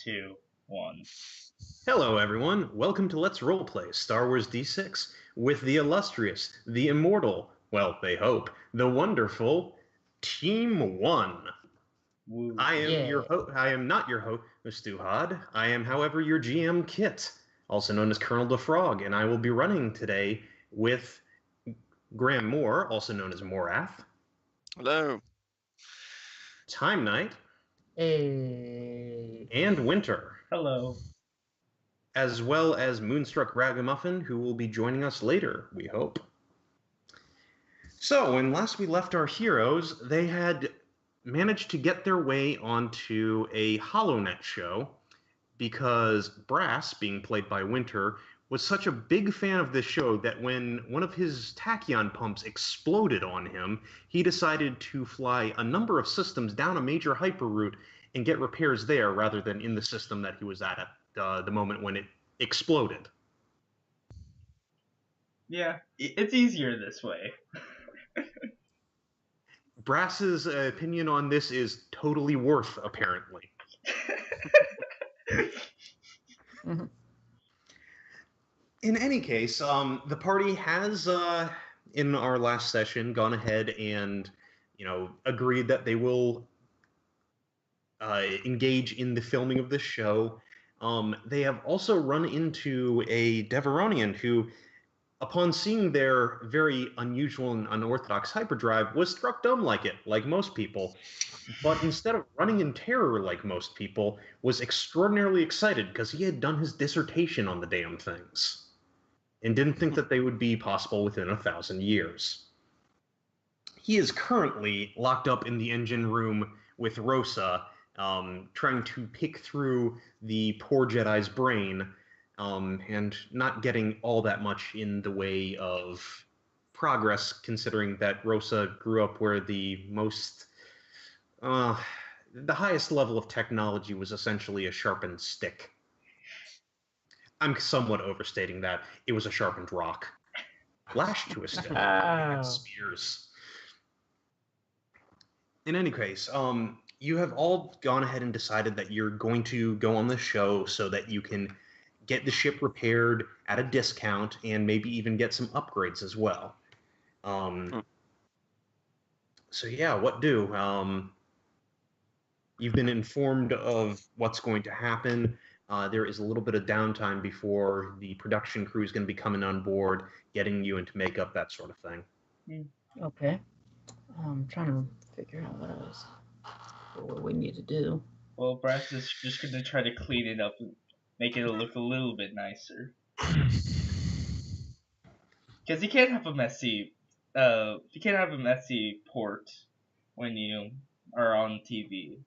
2, 1. Hello, everyone. Welcome to Let's Roleplay Star Wars D6 with the illustrious, the immortal, well, they hope, the wonderful Team 1. Woo. I am Yeah. I am not your host, Duhad. I am, however, your GM Kit, also known as Colonel the Frog, and I will be running today with Graham Moore, also known as Morath. Hello. Time Knight. Hey. And Winter. Hello. As well as Moonstruck Ragamuffin, who will be joining us later, we hope. So, when last we left our heroes, they had managed to get their way onto a HoloNet show because Brass, being played by Winter, was such a big fan of this show that when one of his tachyon pumps exploded on him, he decided to fly a number of systems down a major hyperroute and get repairs there rather than in the system that he was at the moment when it exploded. Yeah, it's easier this way. Brass's opinion on this is totally worth, apparently. In any case, the party has, in our last session, gone ahead and, agreed that they will engage in the filming of this show. They have also run into a Deveronian who, upon seeing their very unusual and unorthodox hyperdrive, was struck dumb like most people. But instead of running in terror like most people, was extraordinarily excited because he had done his dissertation on the damn things and didn't think that they would be possible within 1,000 years. He is currently locked up in the engine room with Rosa, trying to pick through the poor Jedi's brain, and not getting all that much in the way of progress, considering that Rosa grew up where the highest level of technology was essentially a sharpened stick. I'm somewhat overstating that. It was a sharpened rock, lashed to a stick, and spears. In any case, you have all gone ahead and decided that you're going to go on the show so that you can get the ship repaired at a discount and maybe even get some upgrades as well. So yeah, what do? You've been informed of what's going to happen. There is a little bit of downtime before the production crew is going to be coming on board, getting you into makeup, that sort of thing. Okay. I'm trying to figure out what we need to do. Well, Brass is just going to try to clean it up and make it look a little bit nicer. Because you can't have a messy port when you are on TV.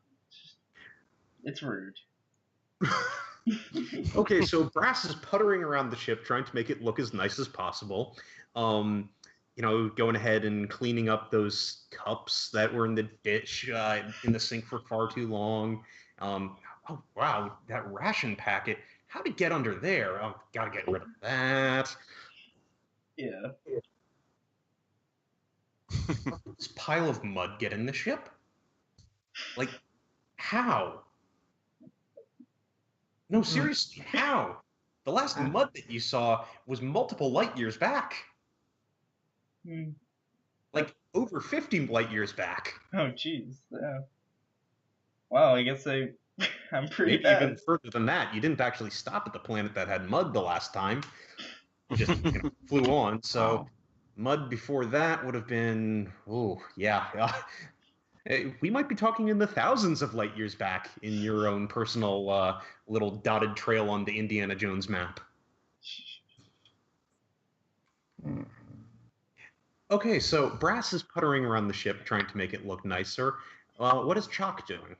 It's rude. Okay, so Brass is puttering around the ship, trying to make it look as nice as possible. Going ahead and cleaning up those cups that were in the dish, in the sink for far too long. Oh, wow, that ration packet. How'd it get under there? Oh, gotta get rid of that. Yeah. How did this pile of mud get in the ship? Like, how? No, seriously, how? The last mud that you saw was multiple light years back. Like, over 50 light years back. Oh, jeez. Yeah. Wow, I guess I'm pretty Maybe bad. even further than that. You didn't actually stop at the planet that had mud the last time. You just flew on. So Wow. Mud before that would have been, we might be talking in the thousands of light years back in your own personal little dotted trail on the Indiana Jones map. Okay, so Brass is puttering around the ship trying to make it look nicer. What is Chalk doing?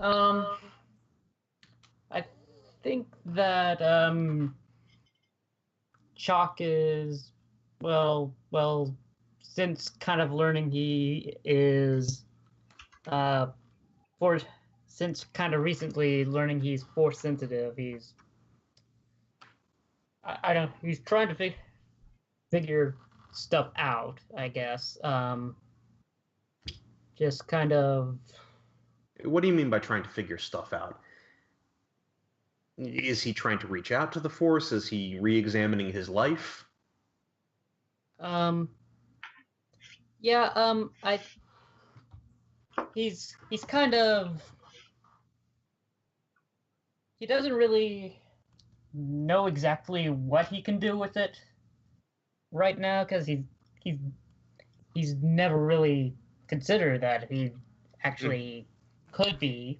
I think that Chalk is well, since kind of learning he is since kind of recently learning he's force sensitive, he's he's trying to figure stuff out, I guess. Just kind of. What do you mean by trying to figure stuff out? Is he trying to reach out to the Force? Is he re-examining his life? Yeah, he's kind of, he doesn't really know exactly what he can do with it right now, because he's never really considered that he actually could be.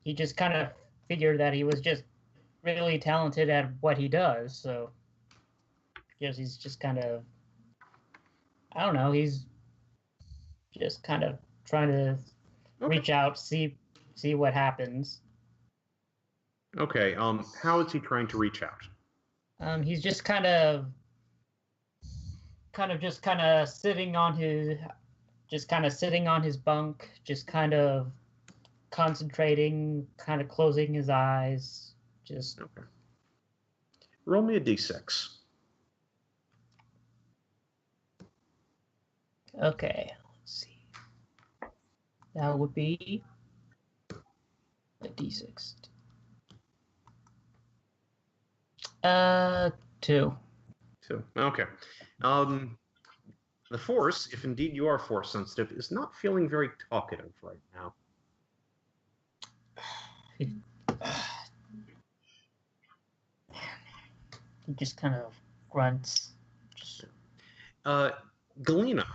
He just kind of figured that he was just really talented at what he does, so yes, he's just kind of, I don't know, he's just kind of trying to reach out, see what happens. Okay. How is he trying to reach out? He's just kind of sitting on his, bunk, just kind of concentrating, kind of closing his eyes, just. Okay. Roll me a d6. Okay, let's see. That would be a d6. 2. 2. Okay. The Force, if indeed you are Force sensitive, is not feeling very talkative right now. He just kind of grunts. Galena.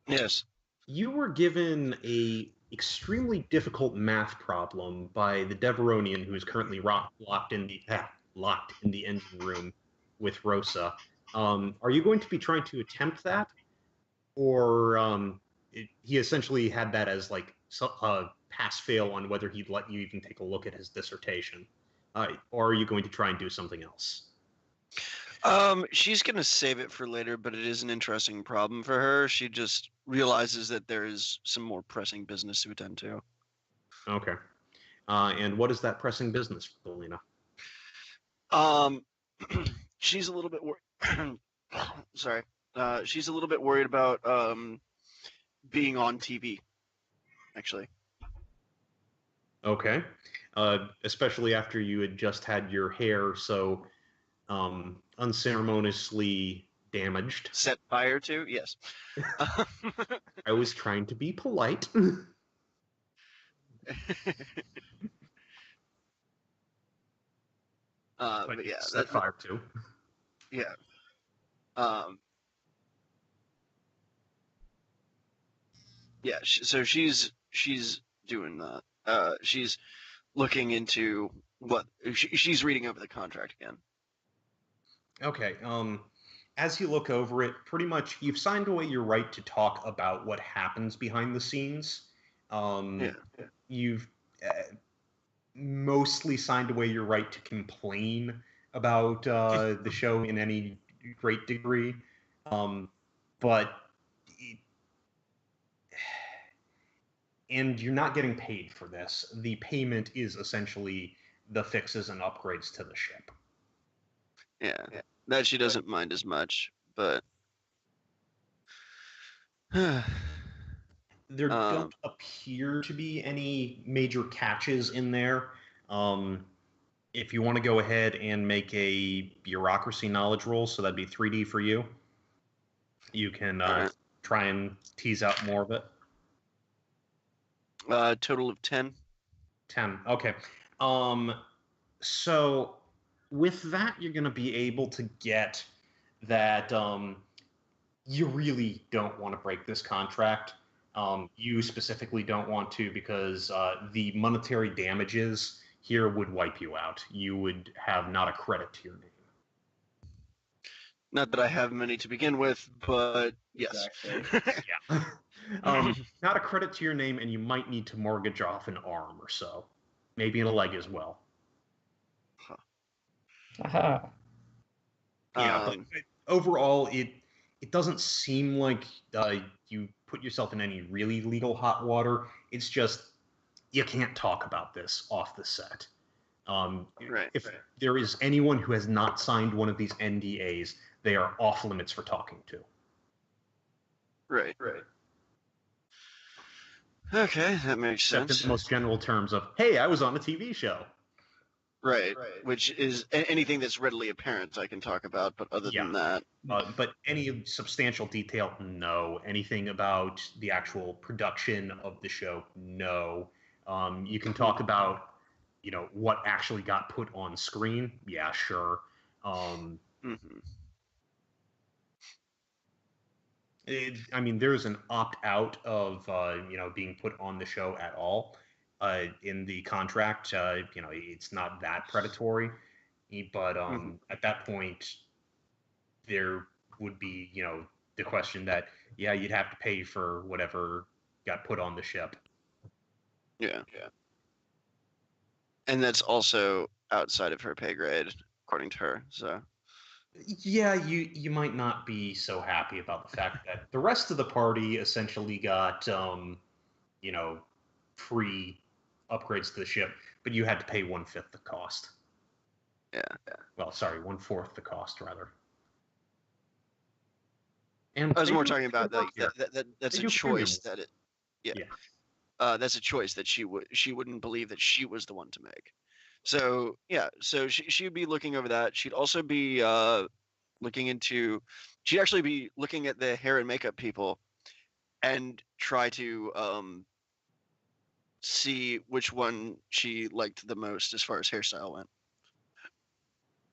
Yes. You were given a extremely difficult math problem by the Deveronian who is currently locked in the engine room with Rosa. Are you going to be trying to attempt that, or he essentially had that as like a pass-fail on whether he'd let you even take a look at his dissertation, or are you going to try and do something else? She's gonna save it for later, but it is an interesting problem for her. She just realizes that there is some more pressing business to attend to. Okay. And what is that pressing business, Belina? She's a little bit worried. Sorry. She's a little bit worried about being on TV. Actually. Okay. Especially after you had just had your hair so unceremoniously damaged. Set fire to? Yes. I was trying to be polite. But yeah, set fire to. Yeah. Yeah. So she's doing that. She's looking into what she's reading over the contract again. Okay. As you look over it, pretty much you've signed away your right to talk about what happens behind the scenes. You've mostly signed away your right to complain about the show in any great degree, but and you're not getting paid for this. The payment is essentially the fixes and upgrades to the ship. Yeah. That she doesn't mind as much, but there don't appear to be any major catches in there. If you want to go ahead and make a bureaucracy knowledge roll, so that'd be 3D for you, you can try and tease out more of it. Total of 10. 10. Okay. So with that, you're going to be able to get that you really don't want to break this contract. You specifically don't want to because the monetary damages here would wipe you out. You would have not a credit to your name. Not that I have many to begin with, but yes. Exactly. Yeah. Not a credit to your name, and you might need to mortgage off an arm or so. Maybe a leg as well. Aha. Yeah, but overall, it doesn't seem like you put yourself in any really legal hot water. It's just you can't talk about this off the set. If there is anyone who has not signed one of these NDAs, they are off limits for talking to. Right. Okay, that makes sense. Except in the most general terms of, hey, I was on a TV show. Right. Which is anything that's readily apparent I can talk about, but other Yeah. than that, But any substantial detail, no. Anything about the actual production of the show, no. You can talk about, what actually got put on screen. Yeah, sure. Um, mhm. there's an opt-out of, being put on the show at all in the contract. It's not that predatory. But at that point, there would be, the question that, yeah, you'd have to pay for whatever got put on the ship. Yeah. And that's also outside of her pay grade, according to her. So Yeah, you might not be so happy about the fact that the rest of the party essentially got, free upgrades to the ship, but you had to pay 1/5 the cost. yeah. Well, sorry, 1/4 the cost, rather. And I was they more do talking about good work like here. that's They a do premium choice that it. Yeah. Yeah. That's a choice that she wouldn't believe that she was the one to make. So yeah, so she would be looking over that. She'd also be looking into. She'd actually be looking at the hair and makeup people, and try to see which one she liked the most as far as hairstyle went.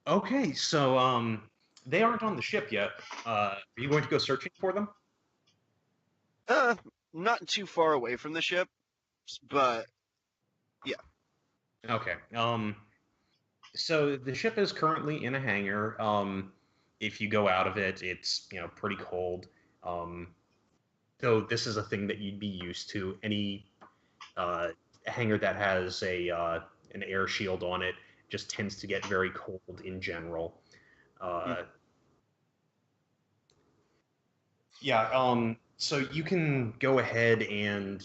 Okay, so they aren't on the ship yet. Are you going to go searching for them? Not too far away from the ship, but yeah. Okay. So the ship is currently in a hangar. If you go out of it, it's pretty cold. Um, though this is a thing that you'd be used to. Any hangar that has an air shield on it just tends to get very cold in general. Uh, yeah. So you can go ahead and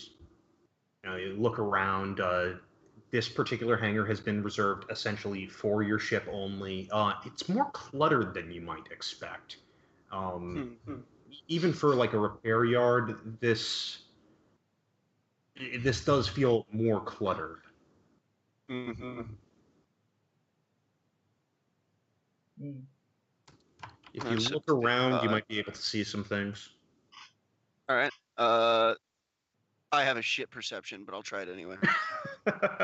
look around. This particular hangar has been reserved essentially for your ship only. It's more cluttered than you might expect. Um, Even for like a repair yard, this does feel more cluttered. Mm-hmm. If you look around, you might be able to see some things. All right. I have a shit perception, but I'll try it anyway.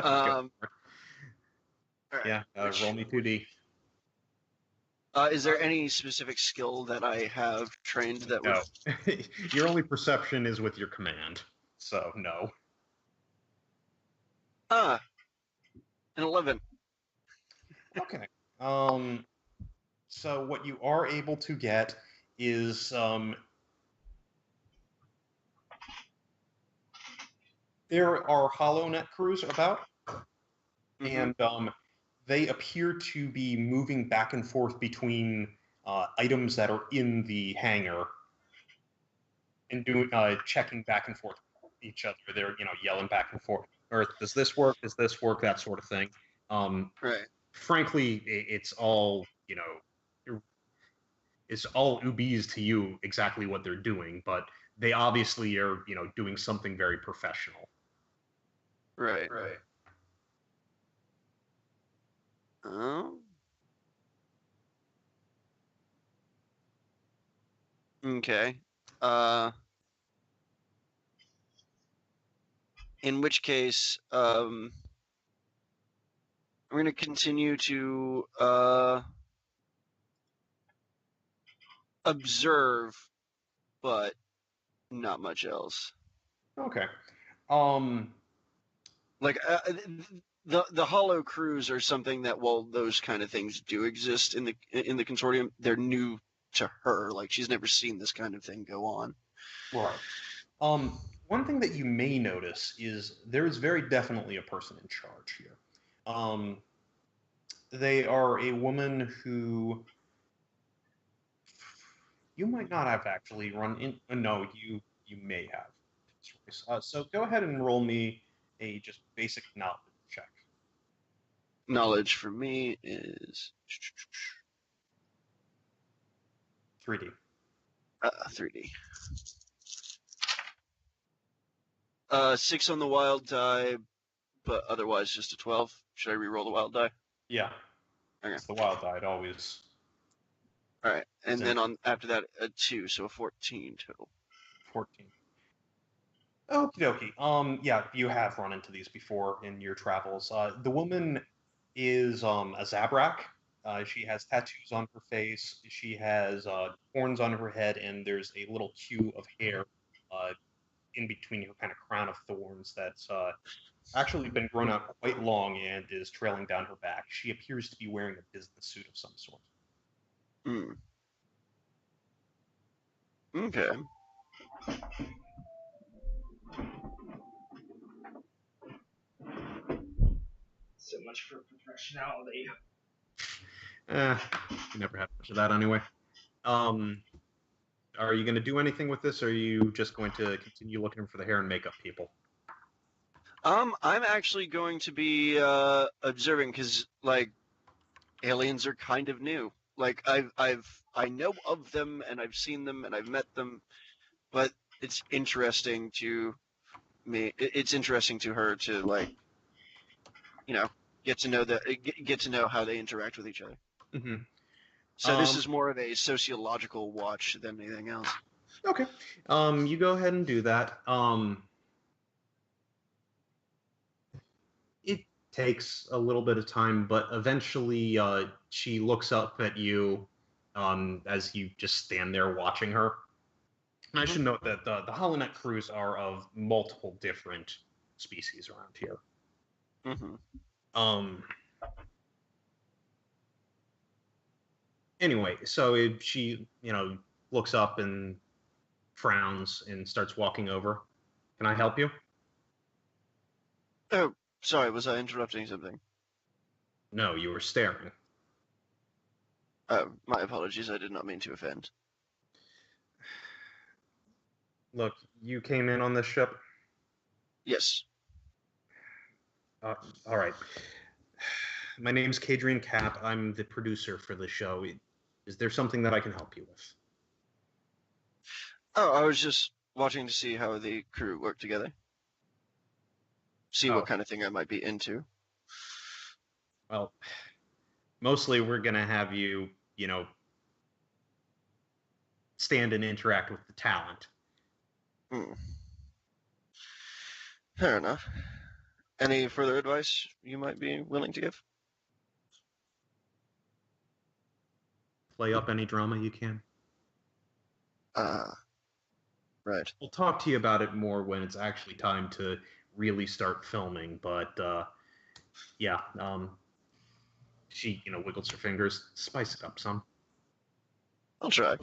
All right. Yeah, roll me 2D. Is there any specific skill that I have trained that would? No. Your only perception is with your command, so no. An 11. Okay. So what you are able to get is there are HoloNet crews about, and they appear to be moving back and forth between items that are in the hangar and doing checking back and forth with each other. They're yelling back and forth. Earth, does this work? Does this work? That sort of thing. Right. Frankly, it's all it's all UBs to you exactly what they're doing, but they obviously are doing something very professional. Right. Oh. Okay. In which case, I'm going to continue to observe, but not much else. Okay. Like the hollow crews are something that, while those kind of things do exist in the consortium, they're new to her. Like, she's never seen this kind of thing go on. Right. One thing that you may notice is there is very definitely a person in charge here. They are a woman who you might not have actually run in. No, you may have. So go ahead and roll me a just basic knowledge check. Knowledge for me is 3D. 3D. 6 on the wild die, but otherwise just a 12. Should I re-roll the wild die? Yeah. Okay. It's the wild die. It always. All right, and then Same. after that a 2, so a 14 total. 14. Okie dokie. Yeah, you have run into these before in your travels. The woman is a Zabrak. She has tattoos on her face. She has horns on her head, and there's a little queue of hair uh, in between her kind of crown of thorns that's actually been grown out quite long and is trailing down her back. She appears to be wearing a business suit of some sort. Hmm. Okay. So much for professionality. You never had much of that anyway. Are you going to do anything with this, or are you just going to continue looking for the hair and makeup people? I'm actually going to be observing because like aliens are kind of new. Like I know of them and I've seen them and I've met them, but it's interesting to me. It's interesting to her to like, you know, get to know get to know how they interact with each other. Mm-hmm. So this is more of a sociological watch than anything else. Okay. You go ahead and do that. It takes a little bit of time, but eventually she looks up at you as you just stand there watching her. And I should note that the Holonet crews are of multiple different species around here. Mm-hmm. Um, anyway, so she, looks up and frowns and starts walking over. Can I help you? Oh, sorry, was I interrupting something? No, you were staring. Oh, my apologies. I did not mean to offend. Look, you came in on this ship. Yes. All right. My name's Kadrian Cap. I'm the producer for the show. Is there something that I can help you with? Oh, I was just watching to see how the crew work together. See what Oh. kind of thing I might be into. Well, mostly we're going to have you, stand and interact with the talent. Hmm. Fair enough. Any further advice you might be willing to give? Play up any drama you can. Right. We'll talk to you about it more when it's actually time to really start filming, but yeah, she, wiggles her fingers. Spice it up some. I'll try.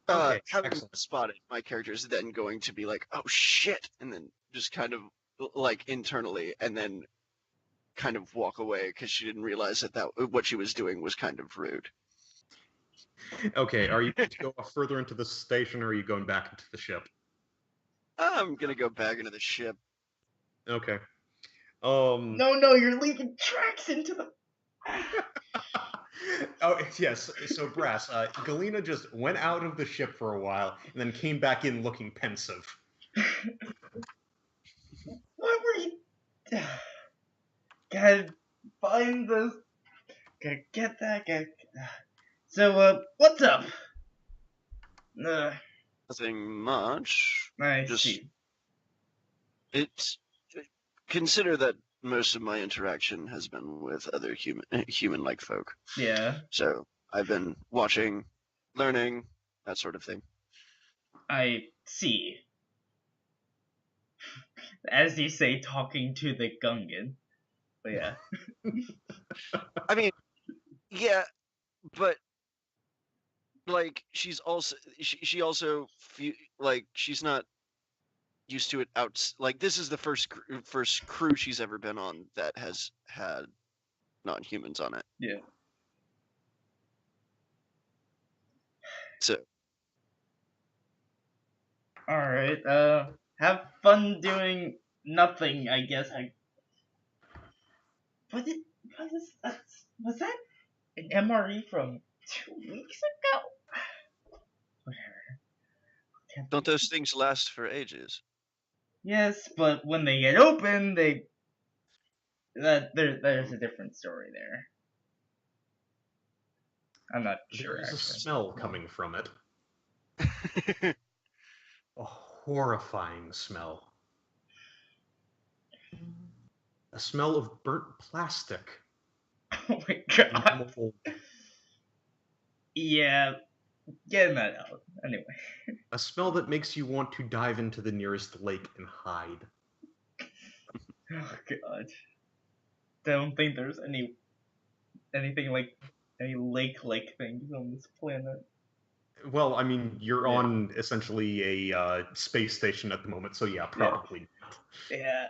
Okay, Having excellent. spotted, my character is then going to be like, oh shit, and then just kind of like internally, and then kind of walk away because she didn't realize that what she was doing was kind of rude. Okay, are you going to go further into the station, or are you going back into the ship? I'm gonna go back into the ship. Okay. No, you're leaving tracks into the. Oh yes. So Brass, Galena just went out of the ship for a while and then came back in looking pensive. What were you? Gotta find this. Gotta get that. So, what's up? Nothing much. I Just see. it's consider that most of my interaction has been with other human-like folk. Yeah, So I've been watching, learning, that sort of thing. I see. As you say, talking to the Gungan. But yeah. I mean, yeah, but like she's also she also like she's not used to it out. Like this is the first crew she's ever been on that has had non-humans on it. Yeah. So Alright, have fun doing nothing, I guess. Was that an MRE from 2 weeks ago? Whatever. don't those things last for ages? Yes, but when they get open, there's a different story there. I'm not sure There's a actually. smell coming from it. A horrifying smell. A smell of burnt plastic. Oh my god. Mold. Yeah, getting that out. Anyway. A smell that makes you want to dive into the nearest lake and hide. Oh god. Don't think there's anything like any lake-like things on this planet. Well, I mean, you're Yeah. on essentially a space station at the moment, so yeah, probably not. Yeah.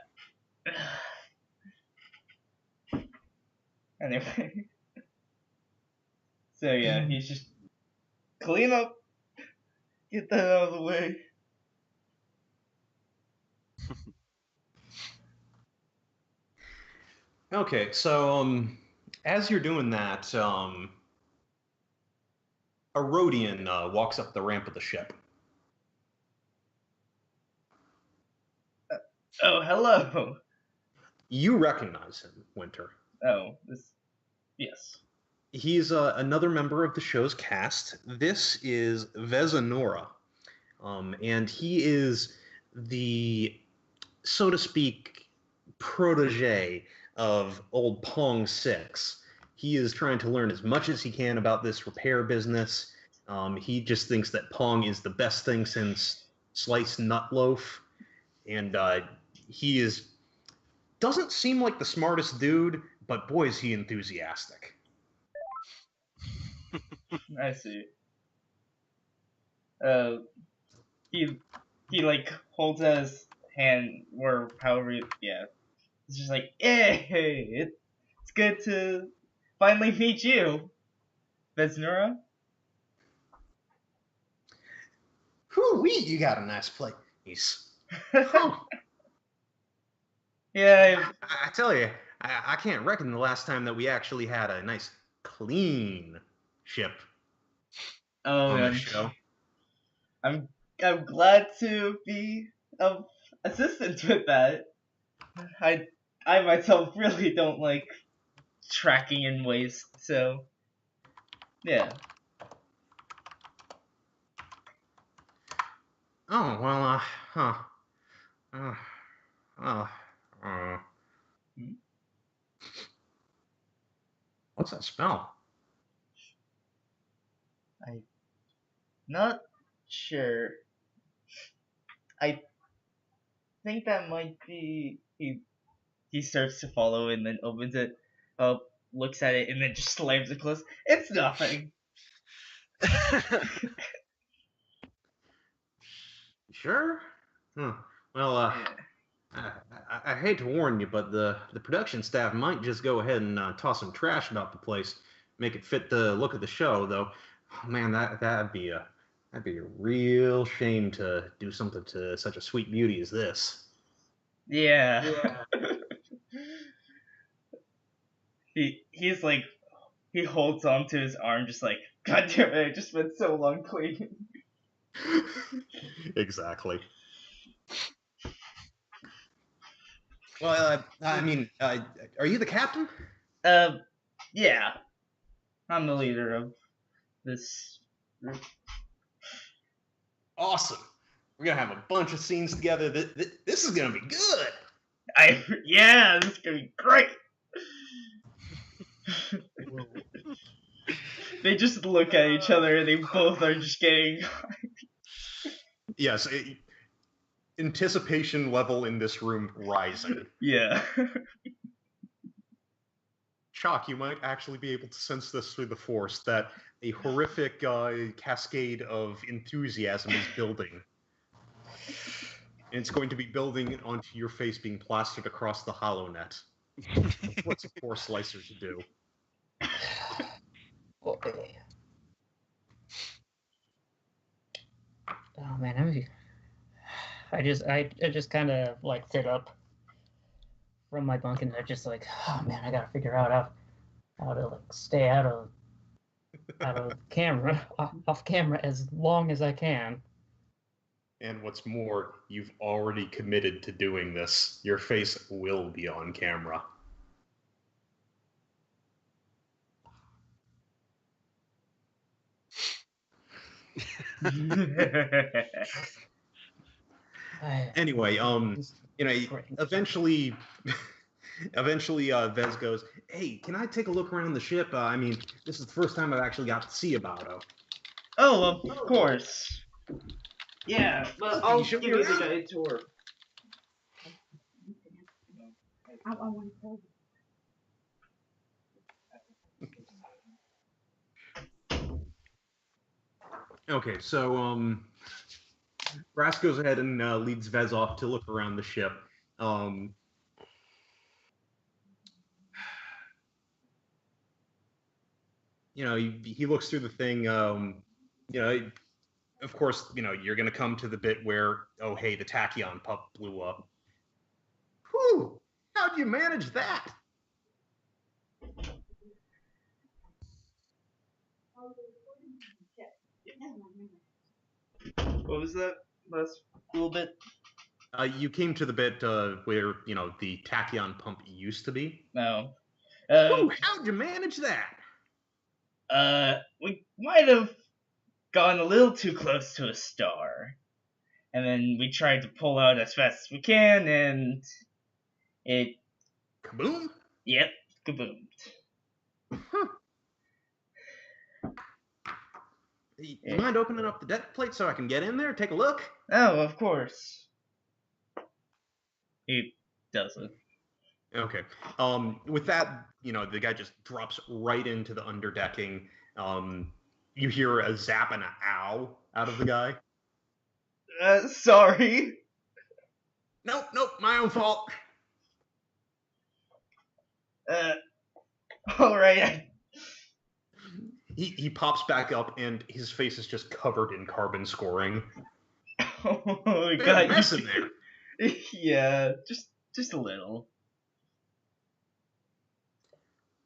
Anyway. So yeah, he's just clean up, get that out of the way. Okay, so as you're doing that, a Rhodian walks up the ramp of the ship. Oh, hello. You recognize him, Winter. Oh, yes. He's another member of the show's cast. This is Vezanora, and he is the, so to speak, protege of old Pong 6. He is trying to learn as much as he can about this repair business. He just thinks that Pong is the best thing since sliced nut loaf, and he doesn't seem like the smartest dude, but boy is he enthusiastic. I see. He like holds out his hand, or however, yeah. It's just like, hey, it's good to finally meet you, Vesnura. Whoo-wee, you got a nice place. Huh. Yeah, I tell you, I can't reckon the last time that we actually had a nice, clean ship on the show. I'm glad to be of assistance with that. I myself really don't like tracking in waste, so yeah. Oh, well, huh. What's that smell? I'm not sure. I think that might be he starts to follow and then opens it up, looks at it, and then just slams it close. It's nothing. Sure? Huh. Well, I hate to warn you, but the production staff might just go ahead and toss some trash about the place, make it fit the look of the show. Though, oh, man, that'd be a real shame to do something to such a sweet beauty as this. Yeah. He's like, he holds onto his arm, just like, God damn it! I just spent so long cleaning. Exactly. Well, I mean, are you the captain? Yeah. I'm the leader of this group. Awesome. We're gonna have a bunch of scenes together. This is gonna be good. Yeah, this is gonna be great. They just look at each other and they both are just getting. Yes, anticipation level in this room rising. Yeah. Chalk, you might actually be able to sense this through the force, that a horrific cascade of enthusiasm is building. And it's going to be building onto your face, being plastered across the hollow net. What's a force slicer to do? Okay. Oh man, I just kind of like sit up from my bunk and I'm just like, oh man, I gotta figure out how to like stay out of camera, off camera as long as I can. And what's more, you've already committed to doing this. Your face will be on camera. Anyway, eventually, Vez goes, "Hey, can I take a look around the ship? I mean, this is the first time I've actually got to see Abado." Oh, of course. Yeah, but I'll show give me you the around. guided tour. Okay, so Brass goes ahead and leads Vez off to look around the ship. He looks through the thing. Of course, you're going to come to the bit where, oh, hey, the tachyon pup blew up. Whew! How'd you manage that? What was that last little bit? You came to the bit where, the tachyon pump used to be. No. Whew! How'd you manage that? We might have gone a little too close to a star. And then we tried to pull out as fast as we can, and it... Kaboom? Yep, kaboomed. Huh. You mind opening up the deck plate so I can get in there, take a look? Oh, of course. He doesn't. Okay. With that, the guy just drops right into the underdecking. You hear a zap and a ow out of the guy. Sorry. Nope, my own fault. Alright. He pops back up and his face is just covered in carbon scoring. Oh my god. Mess in there. Yeah, just a little.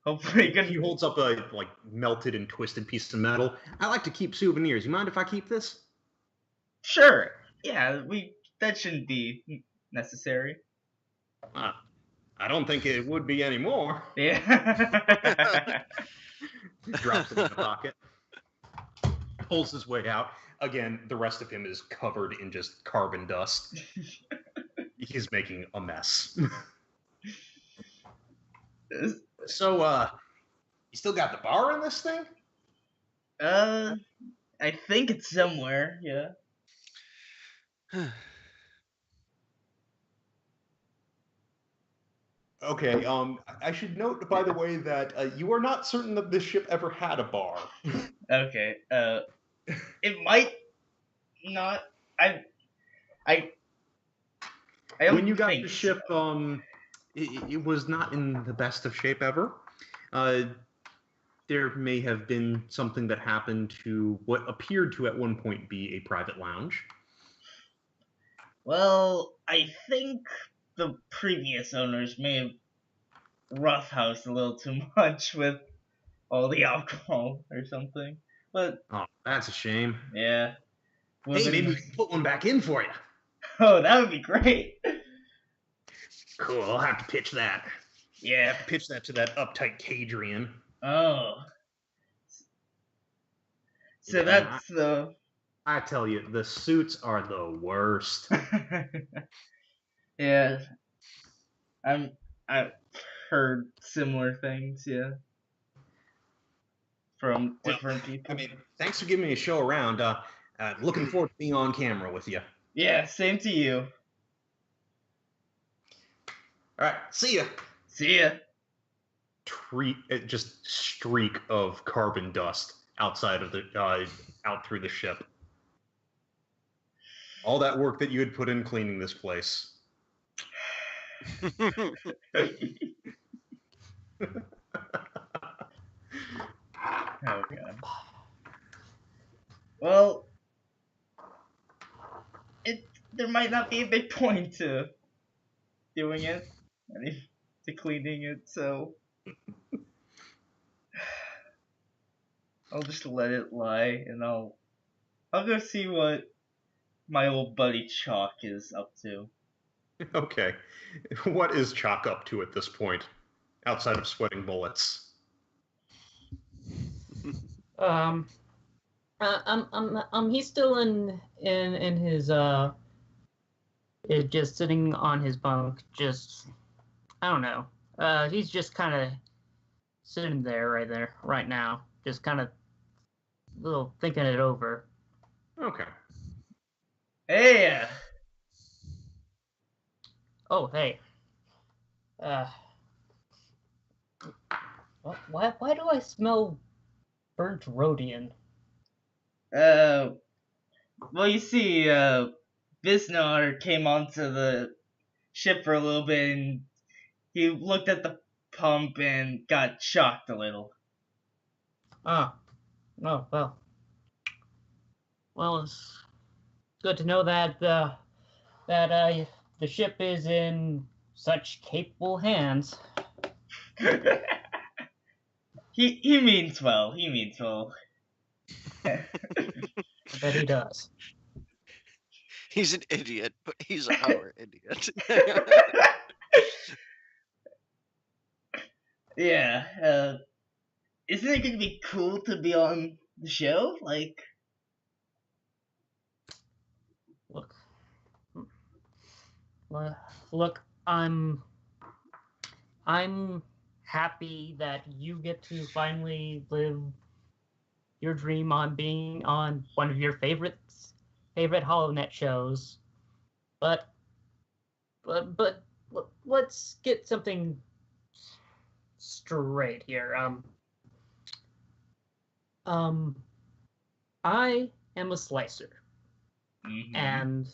Hopefully he holds up a melted and twisted piece of metal. I like to keep souvenirs. You mind if I keep this? Sure. Yeah, that shouldn't be necessary. I don't think it would be anymore. Yeah. Drops it in the pocket. Pulls his way out. Again, the rest of him is covered in just carbon dust. He's making a mess. So, you still got the bar in this thing? I think it's somewhere, yeah. Okay, I should note, by the way, that you are not certain that this ship ever had a bar. Okay, it might not. I don't when you got think the ship, so. it was not in the best of shape ever. There may have been something that happened to what appeared to at one point be a private lounge. Well, I think the previous owners may have roughhoused a little too much with all the alcohol or something. But oh, that's a shame. Yeah. Hey, maybe we can put one back in for you. Oh, that would be great. Cool, I'll have to pitch that. Yeah. Pitch that to that uptight Cadrian. Oh. So yeah, that's the... I tell you, the suits are the worst. Yeah. I've heard similar things, yeah. From different people. I mean, thanks for giving me a show around. Looking forward to being on camera with you. Yeah, same to you. All right, see ya. See ya. Just streak of carbon dust outside of the out through the ship. All that work that you had put in cleaning this place. Oh god. Well, there might not be a big point to doing it, to cleaning it, so I'll just let it lie, and I'll go see what my old buddy Chalk is up to. Okay. What is Chalk up to at this point, outside of sweating bullets? He's still in his is just sitting on his bunk, just I don't know. He's just kind of sitting there right now, just kind of little thinking it over. Okay. Hey, Oh, hey. Why do I smell burnt Rhodian? well, you see, Bisnar came onto the ship for a little bit, and he looked at the pump and got shocked a little. Oh, well, it's good to know that the ship is in such capable hands. He means well. He means well. I bet he does. He's an idiot, but he's our idiot. Yeah. Isn't it gonna be cool to be on the show? Like, look, I'm happy that you get to finally live your dream on being on one of your favorite HoloNet shows. But let's get something straight here. I am a slicer, and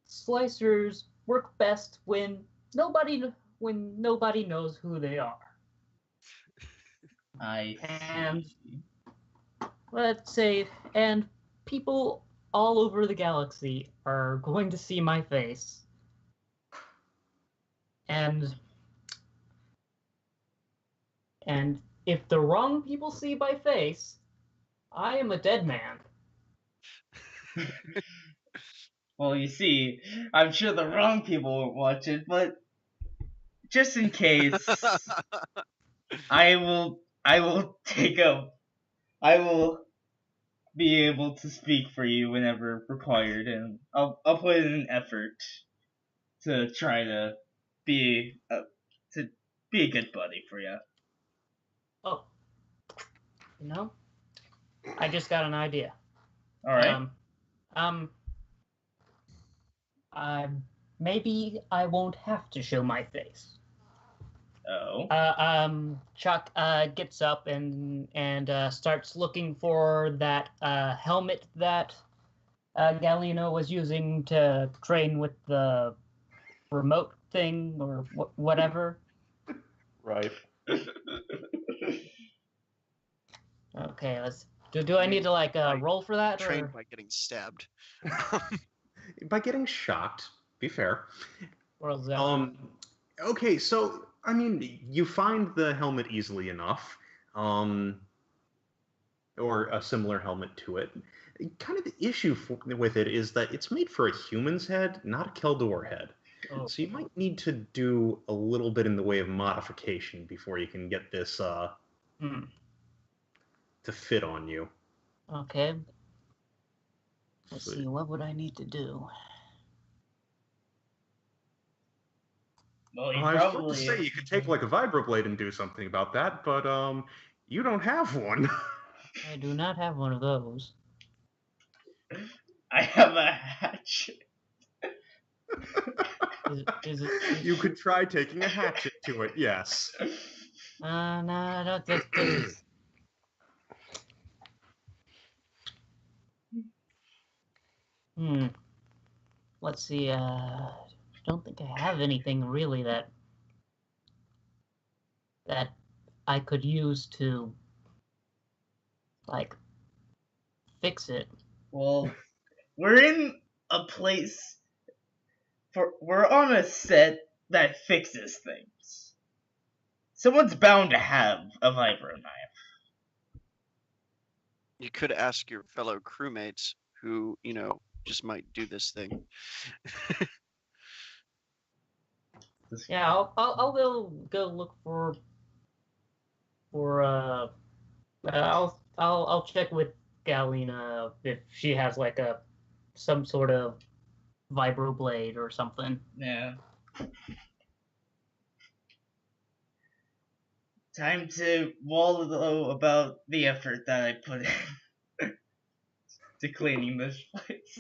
slicers work best when nobody knows who they are. I And see. let's say, and people all over the galaxy are going to see my face. And if the wrong people see my face, I am a dead man. Well, you see, I'm sure the wrong people won't watch it, but just in case, I will be able to speak for you whenever required, and I'll put in an effort to try to be a good buddy for you. Oh, I just got an idea. All right. Maybe I won't have to show my face. Oh. Chuck gets up and starts looking for that helmet that Galeno was using to train with the remote thing or whatever. Right. Okay, let's. Do I need to roll for that? Trained by getting stabbed. By getting shocked. Be fair. Or is that... Okay, so I mean, you find the helmet easily enough, or a similar helmet to it. Kind of the issue with it is that it's made for a human's head, not a Keldor head. Oh. So you might need to do a little bit in the way of modification before you can get this to fit on you. Okay. Let's see, what would I need to do? Well, I was about to say you could take like a vibroblade and do something about that, but you don't have one. I do not have one of those. I have a hatchet. Is it? You could try taking a hatchet to it, yes. No, I don't think this. Let's see, I don't think I have anything really that I could use to, like, fix it. Well, we're in a place we're on a set that fixes things. Someone's bound to have a vibro knife. You could ask your fellow crewmates who, just might do this thing. Yeah, I'll go look for I'll check with Galena if she has like some sort of vibroblade or something. Yeah. Time to wallow about the effort that I put in to cleaning this place.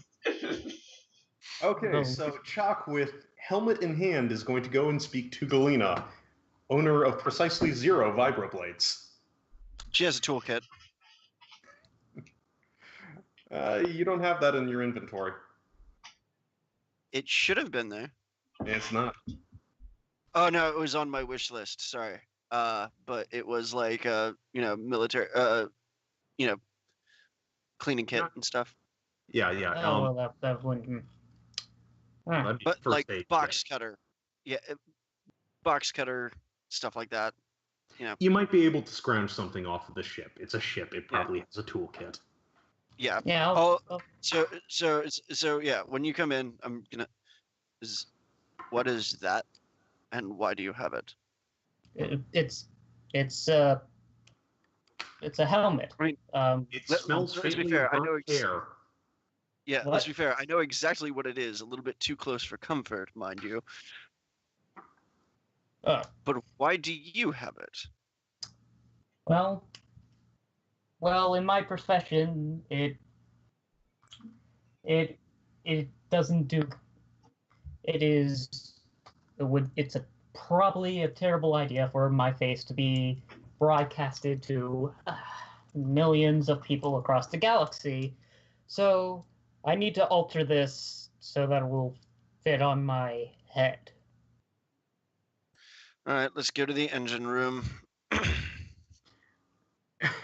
Okay, Oh. so Chalk with helmet in hand is going to go and speak to Galena, owner of precisely 0 vibroblades. She has a toolkit. You don't have that in your inventory. It should have been there. It's not. Oh no, it was on my wish list. Sorry. But it was like military cleaning kit and stuff. Yeah. Oh well, that wouldn't. That'd be But first like aid box kit. cutter. Yeah, box cutter, stuff like that. You might be able to scrounge something off of the ship. It's a ship. It probably has a toolkit. Yeah. Yeah. So yeah, when you come in, I'm gonna. What is that, and why do you have it? It's a helmet. I mean, It Let- smells let's be faintly fair, of I know burnt hair. Yeah, What? let's be fair. I know exactly what it is. A little bit too close for comfort, mind you. But why do you have it? Well, in my profession, it doesn't do. It's probably a terrible idea for my face to be broadcasted to millions of people across the galaxy. So I need to alter this so that it will fit on my head. All right, let's go to the engine room.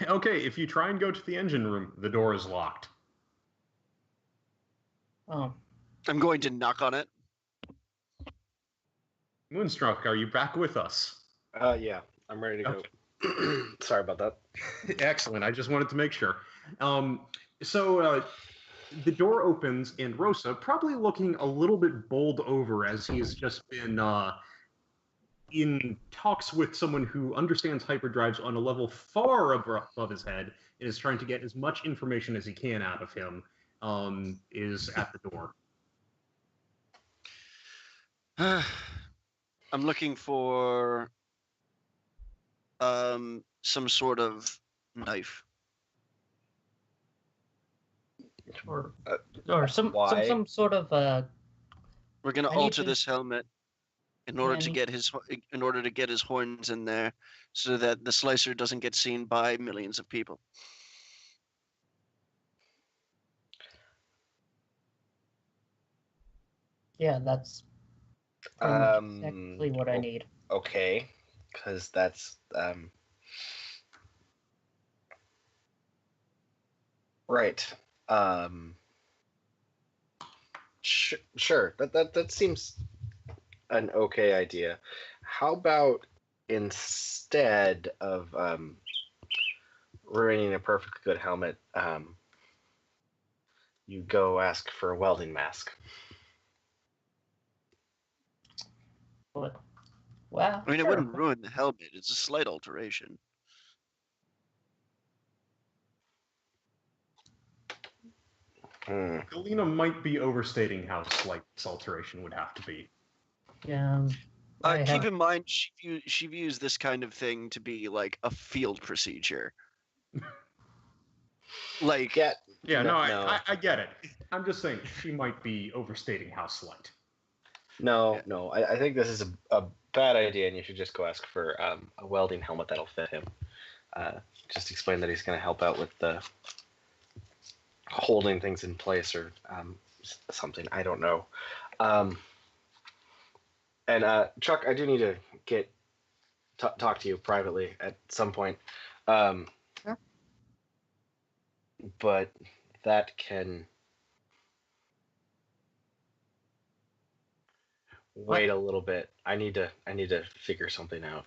Okay, if you try and go to the engine room, the door is locked. Oh, I'm going to knock on it. Moonstruck, are you back with us? Yeah, I'm ready to go. Sorry about that. Excellent. I just wanted to make sure. So the door opens, and Rosa, probably looking a little bit bowled over as he's just been in talks with someone who understands hyperdrives on a level far above his head and is trying to get as much information as he can out of him, is at the door. I'm looking for some sort of knife. or Why? some sort of We're gonna I need alter to- this helmet in order to get his horns in there, so that the slicer doesn't get seen by millions of people. yeah, that's pretty much exactly what I well, need. Okay, because that's right. Sure. That seems an okay idea. How about instead of ruining a perfectly good helmet, you go ask for a welding mask? But well, I mean, it sure. wouldn't ruin the helmet. It's a slight alteration. Galena might be overstating how slight this alteration would have to be. Yeah. Keep in mind, she views this kind of thing to be like a field procedure. Like, Yeah. No, I get it. I'm just saying she might be overstating how slight. No. I think this is a bad idea, and you should just go ask for a welding helmet that'll fit him. Just explain that he's going to help out with the holding things in place or something. I don't know. And Chuck, I do need to talk to you privately at some point. Sure. But that can wait a little bit. I need to figure something out.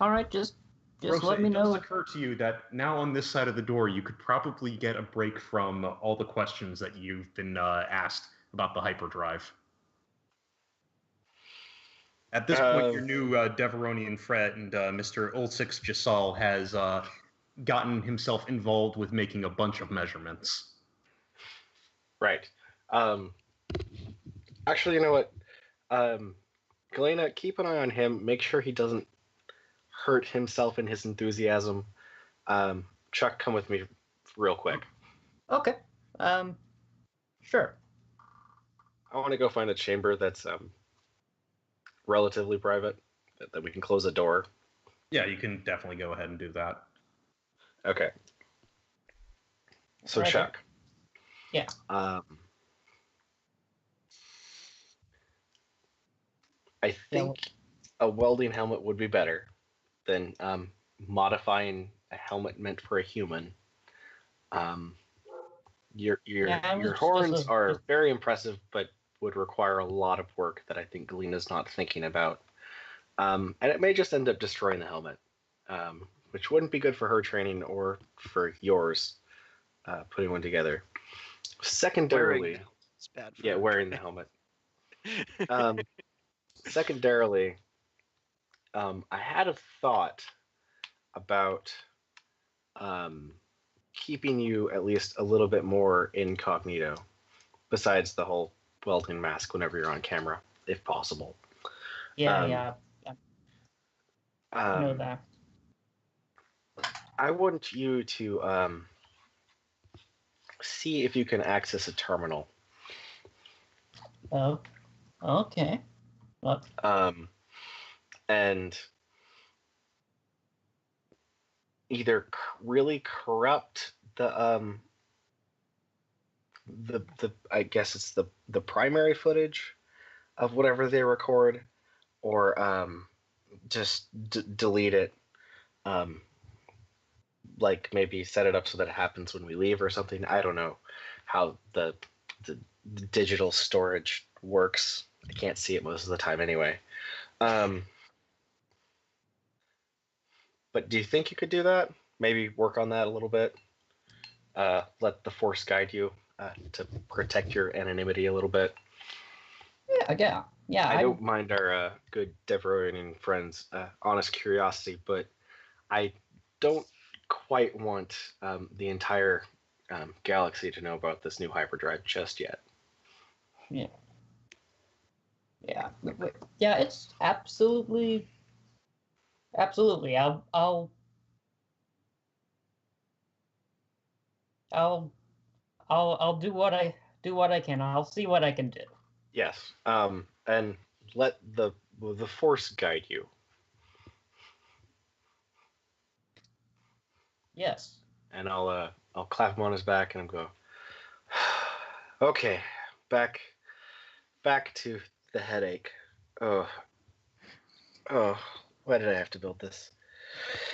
All right, just Just Rosa, let me it does know. occur to you that now on this side of the door, you could probably get a break from all the questions that you've been asked about the hyperdrive. At this point, your new Deveronian friend, Mr. Ulsix Jasal, has gotten himself involved with making a bunch of measurements. Right. Actually, you know what? Galena, keep an eye on him. Make sure he doesn't hurt himself in his enthusiasm. Chuck, come with me real quick. Okay. Sure. I want to go find a chamber that's relatively private, that we can close a door. Yeah, you can definitely go ahead and do that. Okay. So, Right. Chuck. Yeah. I think a welding helmet would be better than modifying a helmet meant for a human. Your horns are very impressive, but would require a lot of work that I think Galena's not thinking about. And it may just end up destroying the helmet, which wouldn't be good for her training or for yours putting one together. Secondarily, it's bad for her wearing the helmet. Secondarily, I had a thought about keeping you at least a little bit more incognito, besides the whole welding mask whenever you're on camera, if possible. Yeah. I know that. I want you to see if you can access a terminal. Oh, okay. What? And either really corrupt the I guess it's the primary footage of whatever they record, or just delete it. Like maybe set it up so that it happens when we leave or something. I don't know how the digital storage works. I can't see it most of the time anyway. But do you think you could do that? Maybe work on that a little bit. Let the Force guide you to protect your anonymity a little bit. Yeah. I don't mind our good Deveronian friends' honest curiosity, but I don't quite want the entire galaxy to know about this new hyperdrive just yet. Yeah. It's absolutely. I'll do what I can. I'll see what I can do. Yes. And let the Force guide you. Yes. And I'll clap him on his back and I'll go, okay, back to the headache. Oh, why did I have to build this?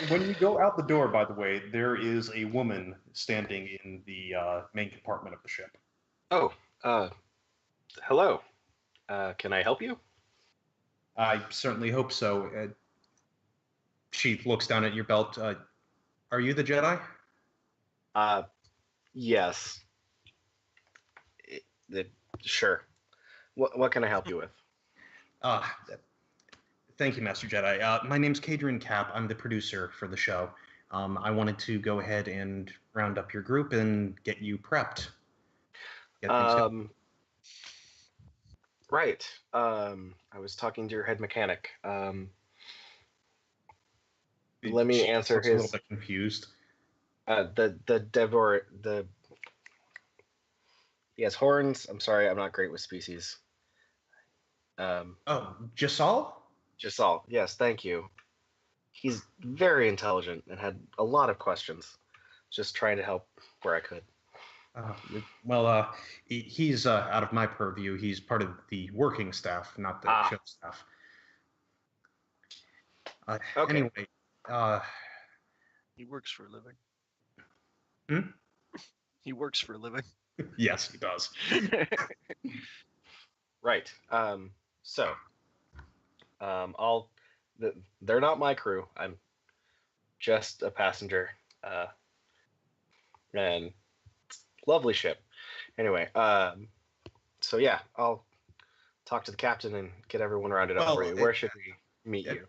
When you go out the door, by the way, there is a woman standing in the main compartment of the ship. Oh, hello. Can I help you? I certainly hope so. She looks down at your belt. Are you the Jedi? Yes. Sure. What can I help you with? Thank you, Master Jedi. My name's Kadrian Cap. I'm the producer for the show. I wanted to go ahead and round up your group and get you prepped. Right. I was talking to your head mechanic. Let me answer his. A little bit confused. He has horns. I'm sorry, I'm not great with species. Jasal? Jasal, yes, thank you. He's very intelligent and had a lot of questions. Just trying to help where I could. He's out of my purview. He's part of the working staff, not the show staff. Okay. Anyway, he works for a living. Hmm? He works for a living. Yes, he does. Right. They're not my crew. just a passenger. And lovely ship. Anyway, so yeah, I'll talk to the captain and get everyone rounded up for you. Where should we meet you?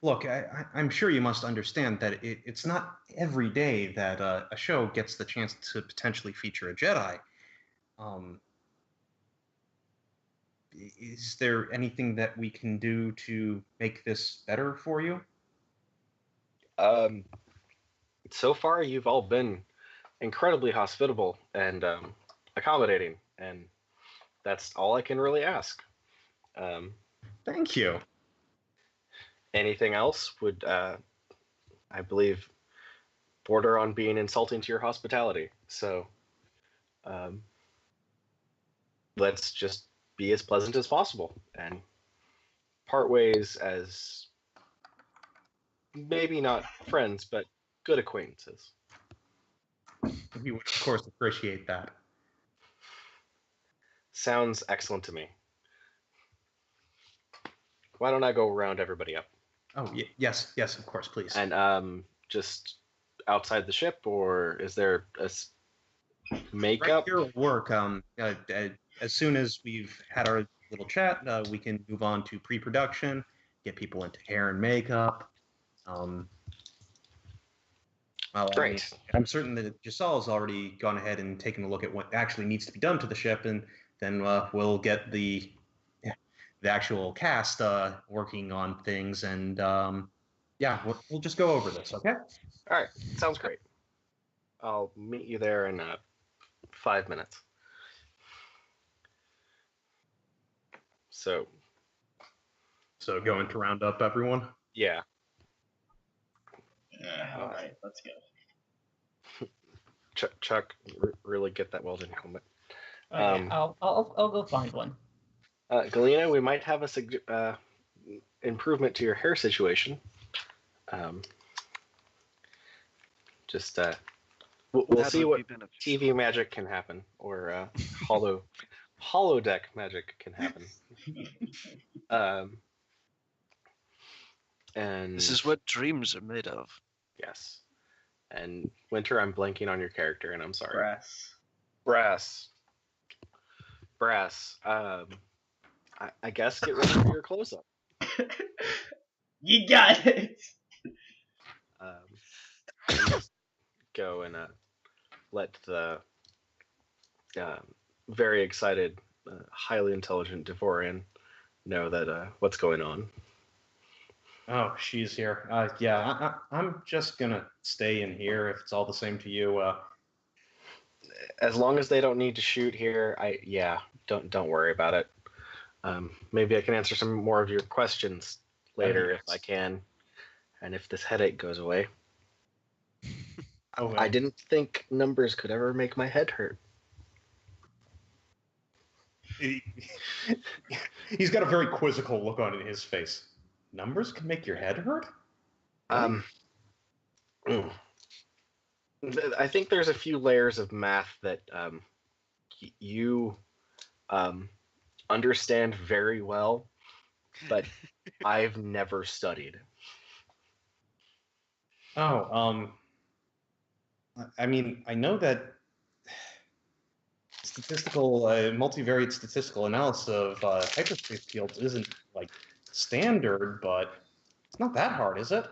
Look, I'm sure you must understand that it's not every day that a show gets the chance to potentially feature a Jedi. Is there anything that we can do to make this better for you? So far, you've all been incredibly hospitable and accommodating, and that's all I can really ask. Thank you. Anything else would, I believe, border on being insulting to your hospitality. So let's just be as pleasant as possible and part ways as maybe not friends, but good acquaintances. We would, of course, appreciate that. Sounds excellent to me. Why don't I go round everybody up? Oh, yes, of course, please. And just outside the ship, or is there a makeup? Right here at work, as soon as we've had our little chat, we can move on to pre-production, get people into hair and makeup. Great. I'm certain that Jasal's already gone ahead and taken a look at what actually needs to be done to the ship, and then we'll get the actual cast working on things, and we'll just go over this, okay? All right, sounds great. I'll meet you there in 5 minutes. So going to round up everyone? Yeah. All right, let's go. Chuck, really get that Weldon helmet. I'll go find one. Galena, we might have a improvement to your hair situation. We'll see what TV magic can happen, or holodeck magic can happen. And this is what dreams are made of. Yes. And Winter, I'm blanking on your character, and I'm sorry. Brass. I guess get ready for your close-up. You got it. Just go and let the very excited, highly intelligent Devorian know that what's going on. Oh, she's here. I'm just gonna stay in here if it's all the same to you. As long as they don't need to shoot here, don't worry about it. Maybe I can answer some more of your questions later if I can, and if this headache goes away. I didn't think numbers could ever make my head hurt. He's got a very quizzical look on his face. Numbers can make your head hurt? I think there's a few layers of math that you understand very well, but I've never studied. I know that multivariate statistical analysis of hyperspace fields isn't like standard, but it's not that hard, is it?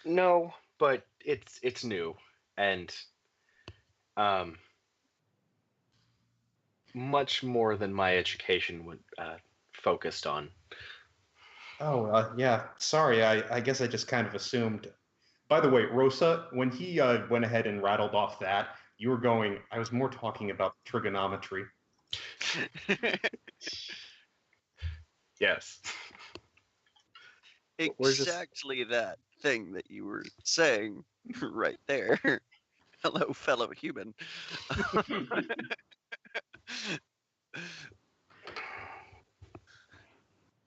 No, but it's new and much more than my education would focused on. Yeah. Sorry, I guess I just kind of assumed. By the way, Rosa, when he went ahead and rattled off that, you were going, I was more talking about trigonometry. Yes. Exactly that thing that you were saying right there. Hello, fellow human.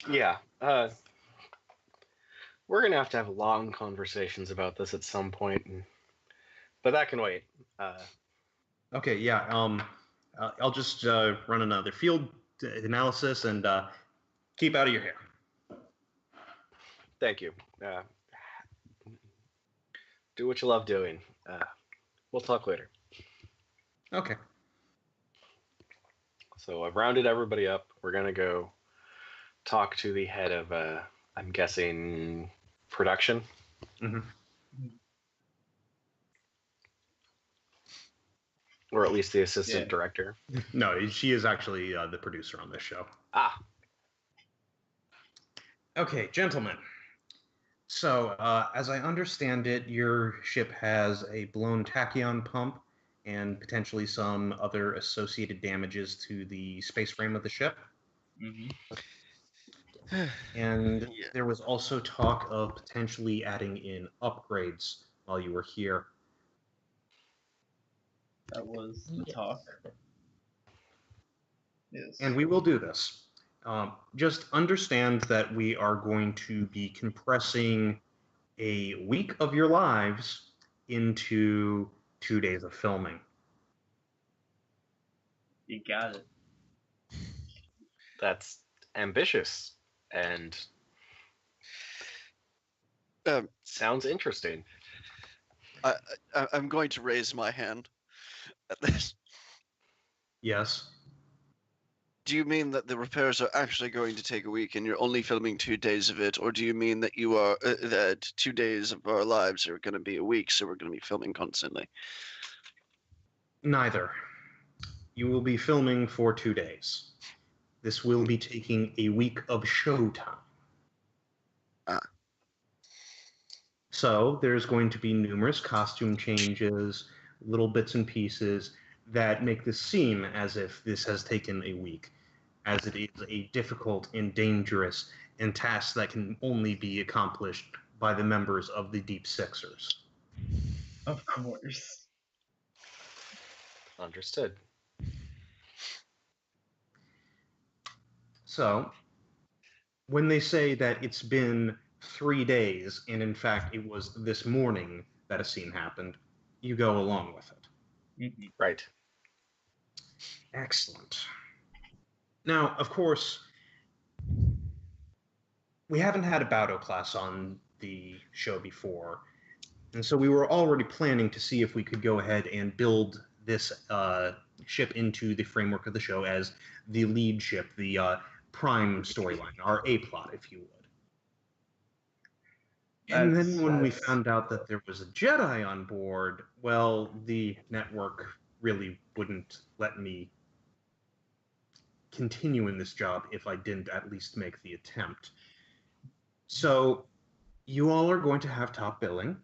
Yeah. We're going to have long conversations about this at some point, but that can wait. Okay, yeah. I'll just run another field analysis and keep out of your hair. Thank you. Do what you love doing. We'll talk later. Okay. So I've rounded everybody up. We're going to go talk to the head of, I'm guessing, production. Mm-hmm. Or at least the assistant director. No, she is actually the producer on this show. Ah. Okay, gentlemen. So, as I understand it, your ship has a blown tachyon pump and potentially some other associated damages to the space frame of the ship. Mm-hmm. And there was also talk of potentially adding in upgrades while you were here. That was the talk. Yes. And we will do this. Just understand that we are going to be compressing a week of your lives into 2 days of filming. You got it. That's ambitious and sounds interesting. I'm going to raise my hand at this. Yes. Do you mean that the repairs are actually going to take a week and you're only filming 2 days of it, or do you mean that you are that 2 days of our lives are going to be a week, so we're going to be filming constantly? Neither. You will be filming for 2 days. This will be taking a week of show time. So there's going to be numerous costume changes, little bits and pieces that make this seem as if this has taken a week, as it is a difficult and dangerous and task that can only be accomplished by the members of the Deep Sixers. Of course. Understood. So, when they say that it's been 3 days, and in fact it was this morning that a scene happened, you go along with it. Mm-hmm. Right. Excellent. Now, of course, we haven't had a Baudo class on the show before, and so we were already planning to see if we could go ahead and build this ship into the framework of the show as the lead ship, the prime storyline, our A-plot, if you would. And then when we found out that there was a Jedi on board, well, the network really wouldn't let me continue in this job if I didn't at least make the attempt. So you all are going to have top billing.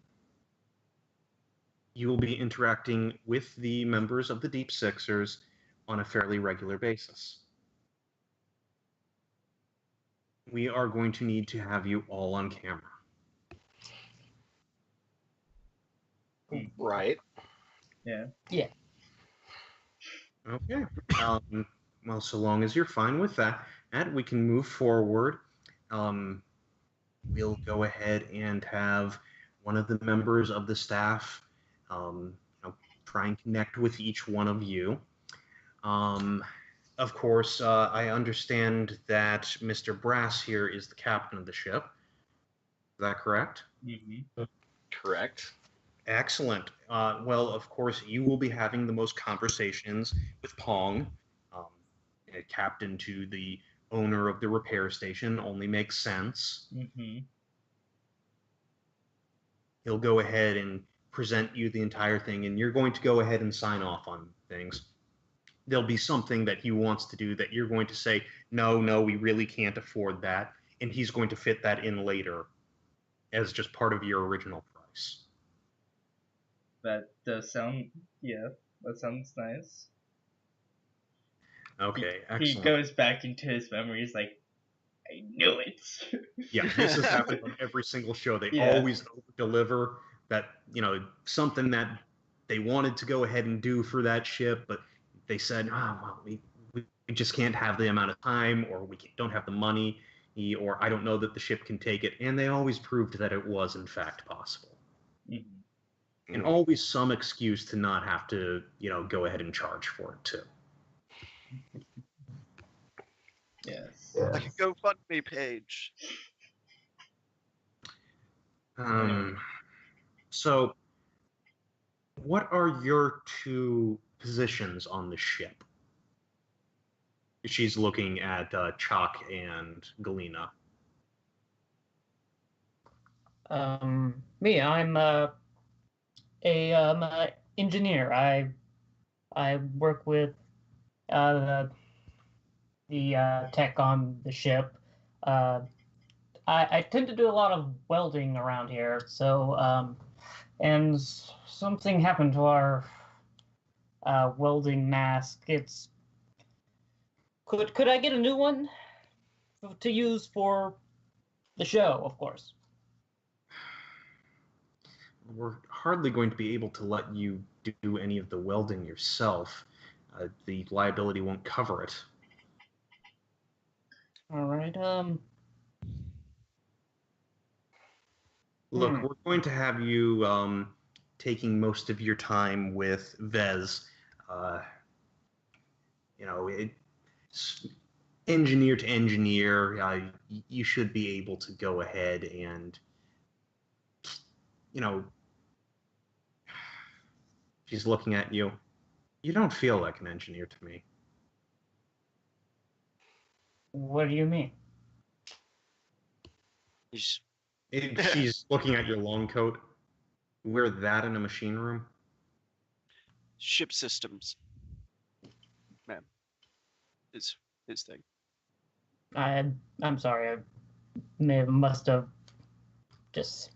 You will be interacting with the members of the Deep Sixers on a fairly regular basis. We are going to need to have you all on camera. Right. Yeah. Yeah. Okay. Well, so long as you're fine with that, we can move forward. We'll go ahead and have one of the members of the staff try and connect with each one of you. Of course, I understand that Mr. Brass here is the captain of the ship. Is that correct? Mm-hmm. Correct. Excellent. Well, of course, you will be having the most conversations with Pong, a captain to the owner of the repair station. Only makes sense. Mm-hmm. He'll go ahead and present you the entire thing, and you're going to go ahead and sign off on things. There'll be something that he wants to do that you're going to say, no, we really can't afford that, and he's going to fit that in later as just part of your original price. That does sound, that sounds nice. Okay, excellent. He goes back into his memories like, I knew it. Yeah, this has happened on every single show. They always deliver that, something that they wanted to go ahead and do for that ship, but they said, we just can't have the amount of time, or we don't have the money, or I don't know that the ship can take it. And they always proved that it was, in fact, possible. Mm-hmm. And always some excuse to not have to, go ahead and charge for it, too. Yes. Like a GoFundMe page. So, what are your two positions on the ship? She's looking at Chalk and Galena. Me, I'm a engineer. I work with the tech on the ship. I tend to do a lot of welding around here. So and something happened to our welding mask. Could I get a new one to use for the show? Of course. We're hardly going to be able to let you do any of the welding yourself. The liability won't cover it. All right. Look, we're going to have you taking most of your time with Vez. Engineer to engineer, you should be able to go ahead and, she's looking at you. You don't feel like an engineer to me. What do you mean? She's looking at your long coat. Wear that in a machine room? Ship systems. Man. Is his thing. I'm sorry. I must have just...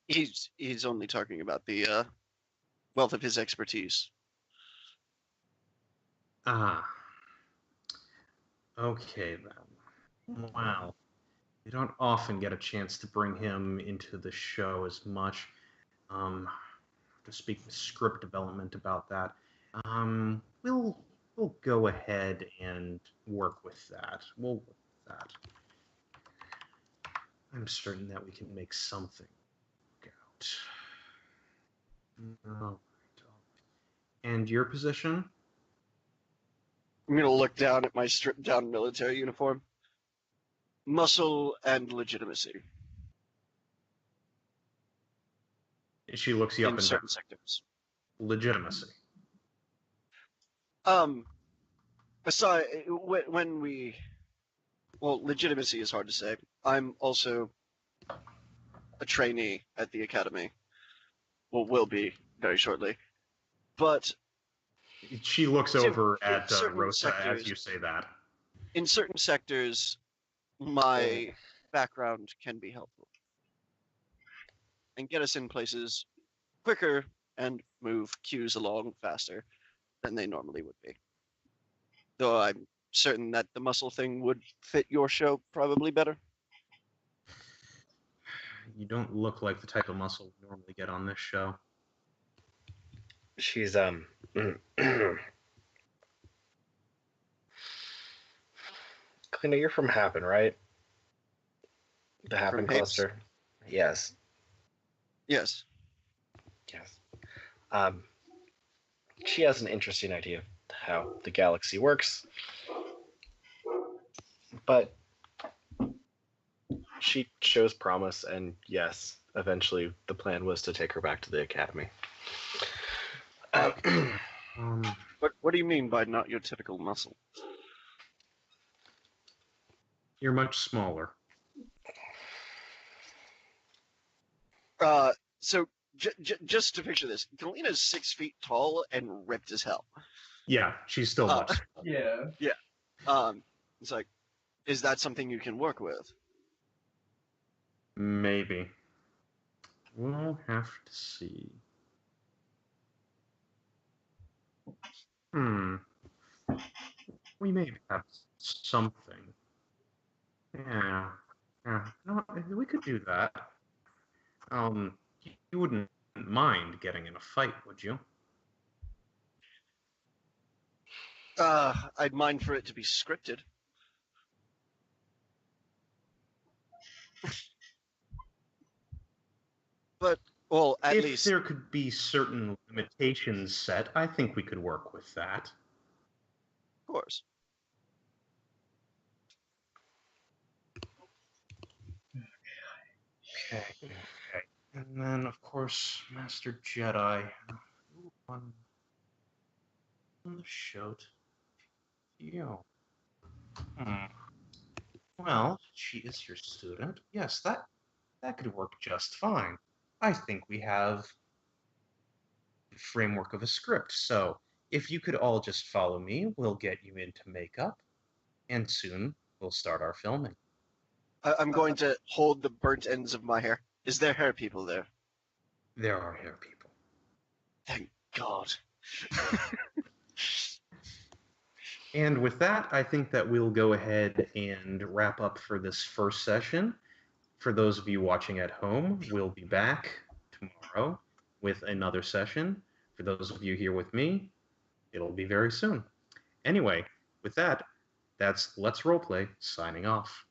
He's only talking about the wealth of his expertise. Ah. Okay, then. Wow. You don't often get a chance to bring him into the show as much. To speak with script development about that. We'll go ahead and work with that. We'll work with that. I'm certain that we can make something work out. All right. And your position? I'm gonna look down at my stripped down military uniform. Muscle and legitimacy. She looks you up and certain down. sectors. Legitimacy. Aside when we, legitimacy is hard to say. I'm also a trainee at the academy. Well, will be very shortly. But she looks over at Rosa sectors, as you say that. In certain sectors, my background can be helpful and get us in places quicker and move queues along faster than they normally would be. Though I'm certain that the muscle thing would fit your show probably better. You don't look like the type of muscle we normally get on this show. She's Clina, you're from Happen, right? The Happen cluster. Yes. Yes. She has an interesting idea of how the galaxy works, but she shows promise, and yes, eventually the plan was to take her back to the academy. What do you mean by not your typical muscle? You're much smaller. So just to picture this, Galena's 6 feet tall and ripped as hell. Yeah, she's still much smaller. Yeah. It's like, is that something you can work with? Maybe. We'll have to see. We may have something. Yeah. No, we could do that. You wouldn't mind getting in a fight, would you? I'd mind for it to be scripted. But, well, at least... If there could be certain limitations set, I think we could work with that. Of course. Okay. And then, of course, Master Jedi. On the show. You. Well, she is your student. Yes, that could work just fine. I think we have the framework of a script. So, if you could all just follow me, we'll get you into makeup, and soon we'll start our filming. I'm going to hold the burnt ends of my hair. Is there hair people there? There are hair people. Thank God. And with that, I think that we'll go ahead and wrap up for this first session. For those of you watching at home, we'll be back tomorrow with another session. For those of you here with me, it'll be very soon. Anyway, with that, that's Let's Roleplay signing off.